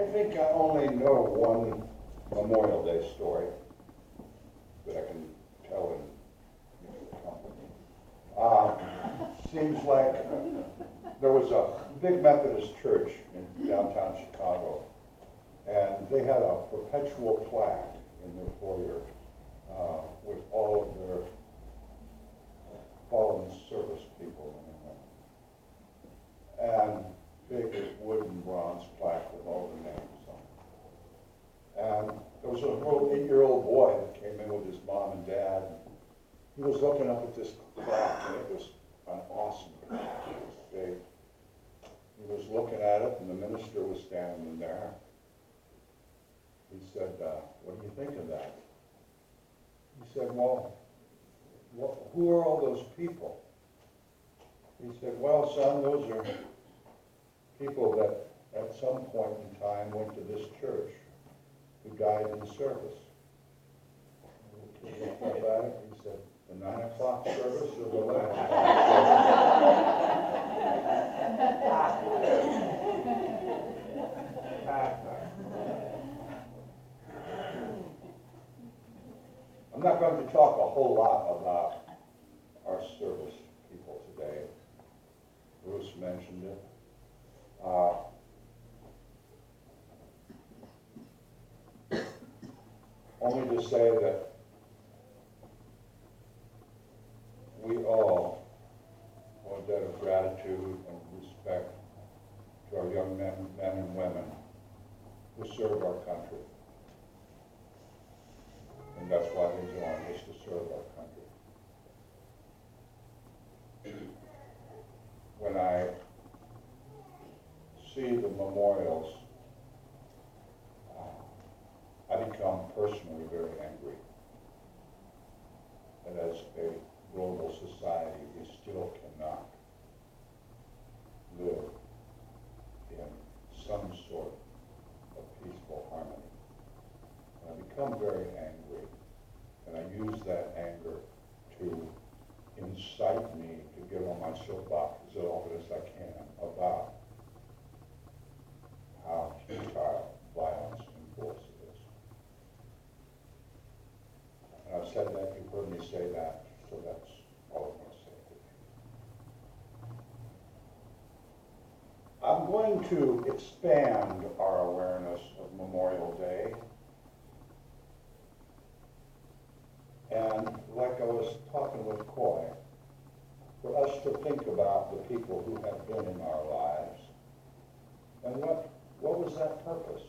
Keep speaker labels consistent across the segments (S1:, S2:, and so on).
S1: I think I only know one Memorial Day story that I can tell in company. Seems like there was a big Methodist church in downtown Chicago, and they had a perpetual plaque in their foyer with all of their fallen service people in it. And big wooden bronze plaque with all the names on it. And there was a little 8-year-old boy that came in with his mom and dad. He was looking up at this plaque, and it was an awesome plaque. It was big. He was looking at it, and the minister was standing there. He said, what do you think of that? He said, well, who are all those people? He said, well, son, those are people that at some point in time went to this church who died in service. The kid looked up at it, he said, the 9 o'clock service or the 11 o'clock service? I'm not going to talk a whole lot about our service people today. Bruce mentioned it. Only to say that we all owe a debt of gratitude and respect to our young men and women who serve our country. And that's why they joined, is to serve our country. When I see the memorials, I become personally very angry that as a global society, we still cannot live in some sort of peaceful harmony. And I become very angry, and I use that anger to incite me to get on my soapbox as often as I can about how futile violence and force is. And I've said that, you've heard me say that, so that's all I'm going to say today. I'm going to expand our awareness of Memorial Day. And like I was talking with Coy, for us to think about the people who have been in our lives, and what was that purpose?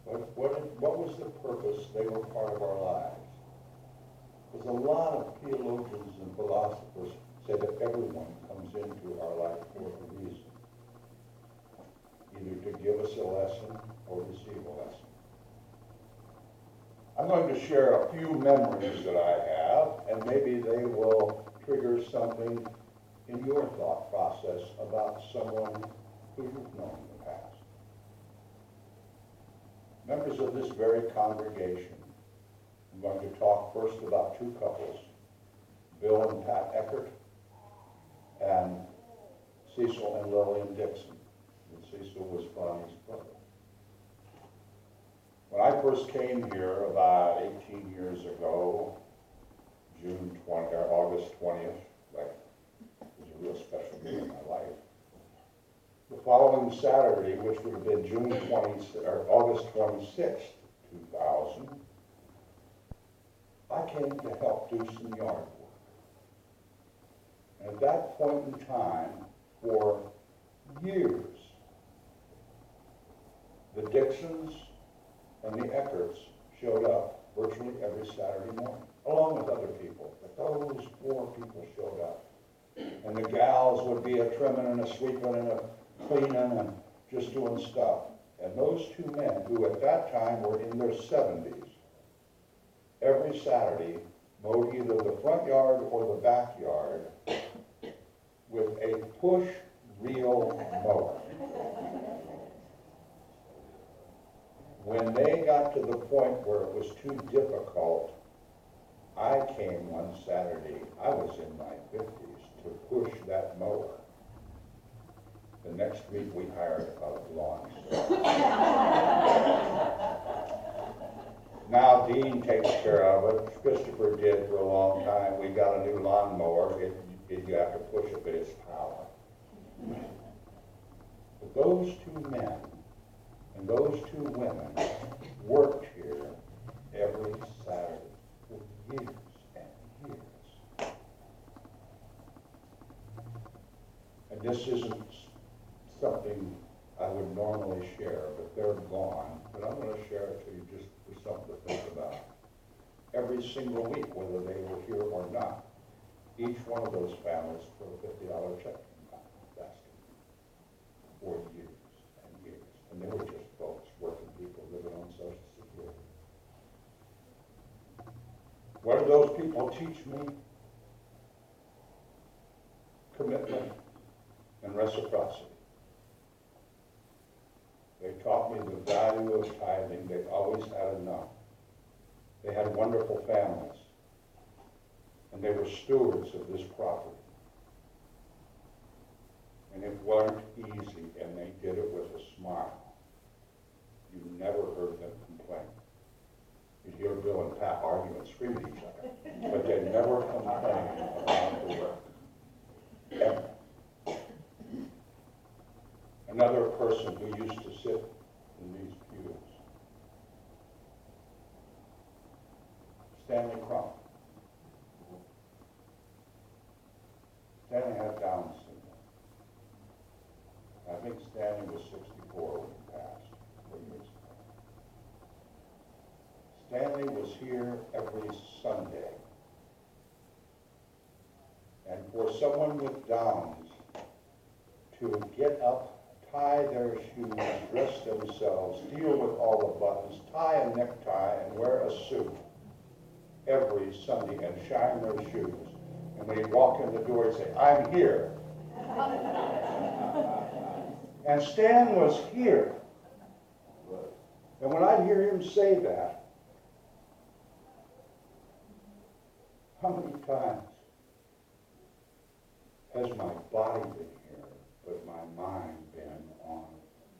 S1: What was the purpose they were part of our lives? Because a lot of theologians and philosophers say that everyone comes into our life for a reason, either to give us a lesson or receive a lesson. I'm going to share a few memories that I have, and maybe they will trigger something in your thought process about someone who you've known in the past. Members of this very congregation, I'm going to talk first about two couples, Bill and Pat Eckert, and Cecil and Lillian Dixon. And Cecil was Bonnie's brother. When I first came here about 18 years ago, August 20th, like, it was a real special day in my life. The following Saturday, which would have been August 26th, 2000, I came to help do some yard work. And at that point in time, for years, the Dixons and the Eckerts showed up virtually every Saturday morning, along with other people. But those 4 people showed up. And the gals would be a trimming and a sweeping and a cleaning and just doing stuff. And those 2 men, who at that time were in their 70s, every Saturday mowed either the front yard or the backyard with a push reel mower. When they got to the point where it was too difficult, I came one Saturday, I was in my 50s, to push that mower. The next week we hired a lawn service. Now Dean takes care of it. Christopher did for a long time. We got a new lawnmower. You have to push it, but it's power. But those two men and those two women worked here every Saturday for years and years. And this isn't something I would normally share, but they're gone. But I'm going to share it to you just for something to think about. Every single week, whether they were here or not, each one of those families put a $50 check in my basket for years and years. And they were just folks, working people living on Social Security. What did those people teach me? Commitment and reciprocity. They taught me the value of tithing. They always had enough. They had wonderful families. And they were stewards of this property. And it wasn't easy, and they did it with a smile. You never heard them complain. You'd hear Bill and Pat argue and scream at each other, but they never complained about the work. Ever. Another person who used to sit in these pews, Stanley Crump. Stanley had Down syndrome. I think Stanley was 64 when he passed 4 years ago. Stanley was here every Sunday. And for someone with Downs to get up, tie their shoes, dress themselves, deal with all the buttons, tie a necktie, and wear a suit every Sunday and shine their shoes. And when he'd walk in the door, he'd say, "I'm here." And Stan was here. And when I'd hear him say that, how many times has my body been here, but my mind been on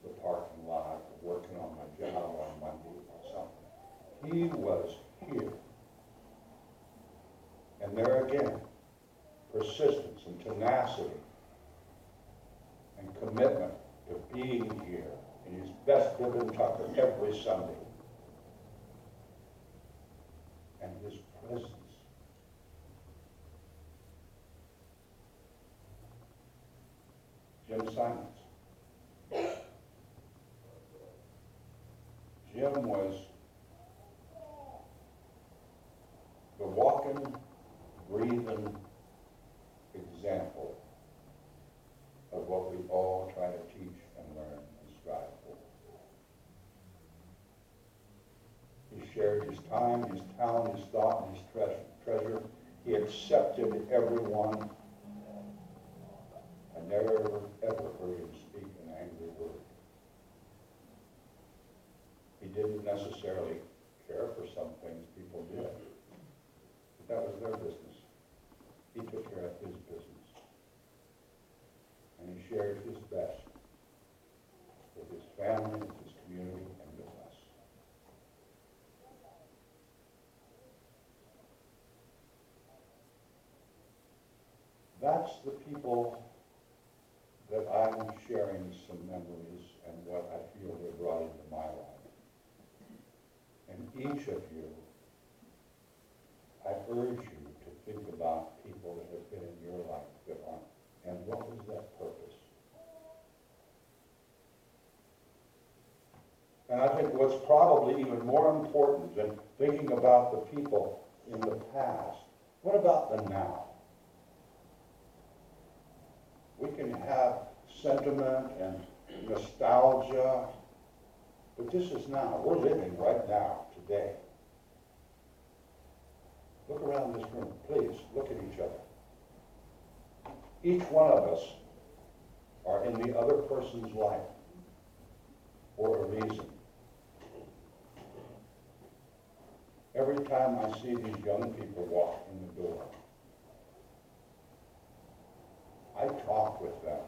S1: the parking lot, or working on my job on Monday or something? He was here. And there again, persistence and tenacity and commitment to being here in his best bib and tucker every Sunday. And his presence. Jim Simons. Jim was the walking, breathing example of what we all try to teach and learn and strive for. He shared his time, his talent, his thought, and his treasure. He accepted everyone. I never, ever heard him speak an angry word. He didn't necessarily care for some things people did, but that was their business. He took care of his business. And he shared his best with his family, with his community, and with us. That's the people that I'm sharing some memories and what I feel they brought into my life. And each of you, I urge you to think about people that have been in your life that aren't. And what was that purpose? And I think what's probably even more important than thinking about the people in the past, what about the now? We can have sentiment and nostalgia, but this is now. We're living right now, today. Look around this room. Please, look at each other. Each one of us are in the other person's life for a reason. Every time I see these young people walk in the door, I talk with them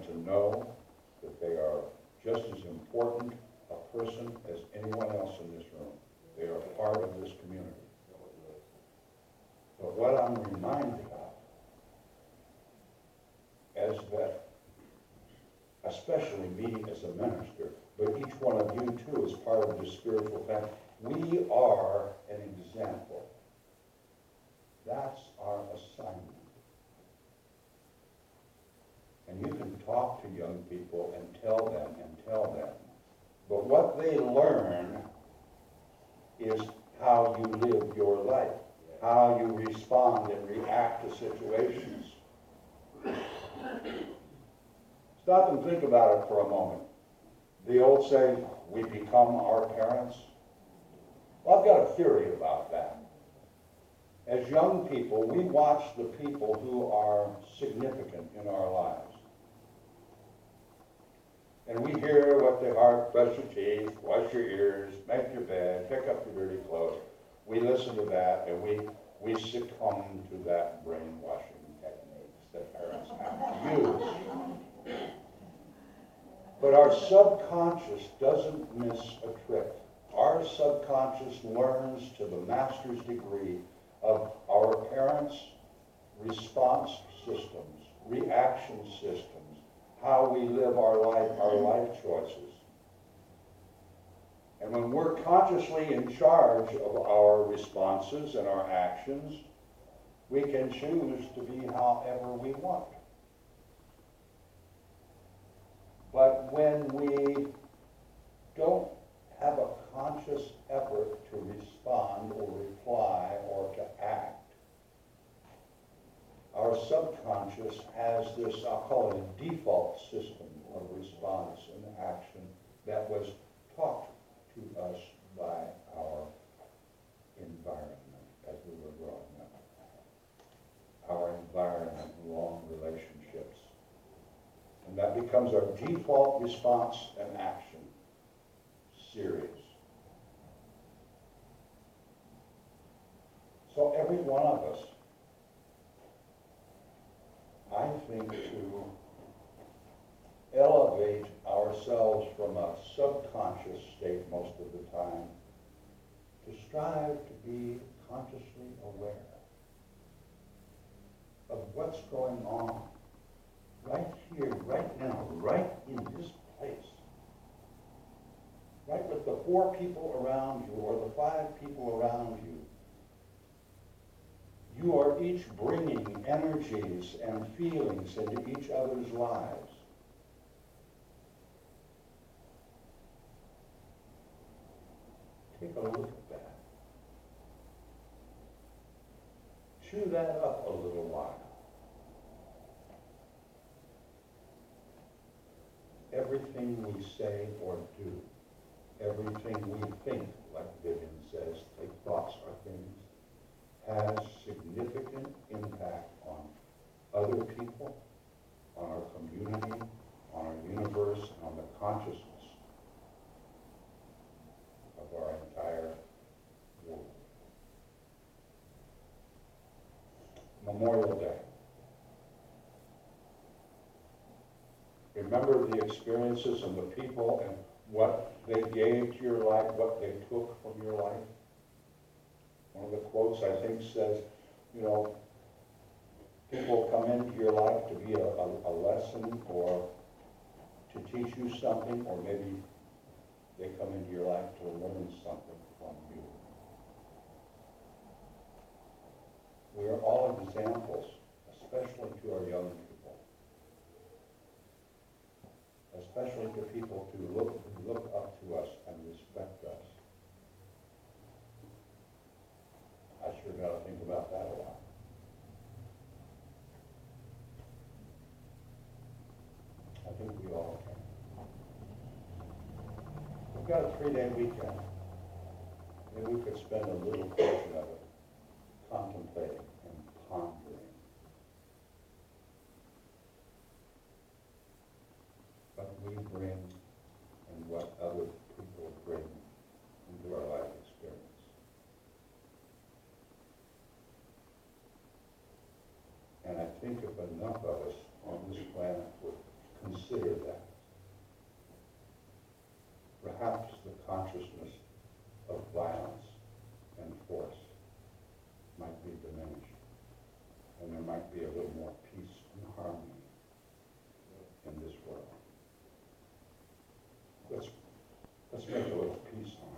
S1: to know that they are just as important a person as anyone else in this room. They are part of this community. But what I'm reminded of is that, especially me as a minister, but each one of you too is part of the spiritual family, we are an example. That's our assignment. And you can talk to young people and tell them. But what they learn is how you live your life, how you respond and react to situations. Stop and think about it for a moment. The old saying, we become our parents. Well, I've got a theory about that. As young people, we watch the people who are significant in our lives. And we hear what they are: brush your teeth, wash your ears, make your bed, pick up your dirty clothes. We listen to that, and we succumb to that brainwashing techniques that parents have to use. But our subconscious doesn't miss a trick. Our subconscious learns to the master's degree of our parents' response systems, reaction systems, how we live our life choices. And when we're consciously in charge of our responses and our actions, we can choose to be however we want. But when we don't have a conscious effort to respond or reply or to act, our subconscious has this, I'll call it a default system of response and action that was taught to us by our environment as we were growing up. Our environment, long relationships. And that becomes our default response and action. Serious. So every one of us, I think, to elevate ourselves from a subconscious state most of the time, to strive to be consciously aware of what's going on right here, right now, right in this place. Right with the 4 people around you or the 5 people around you. You are each bringing energies and feelings into each other's lives. Take a look at that. Chew that up a little while. Everything we say or do, everything we think, like Vivian says, take thoughts or things, has significant impact on other people, on our community, on our universe, on the consciousness of our entire world. Memorial Day. Remember the experiences and the people and what they gave to your life, what they took from your life. One of the quotes, I think, says, people come into your life to be a lesson or to teach you something, or maybe they come into your life to learn something from you. We are all examples, especially to our young people, especially to people who look up to us and respect us. I sure got to think about that a lot. I think we all can. We've got a 3-day weekend. Maybe we could spend a little portion of it contemplating and pondering what we bring and what other people bring into our life experience. And I think if enough of us on this planet would consider that. Perhaps the consciousness of violence and force might be diminished, and there might be a little more peace and harmony in this world. Let's make a little peace on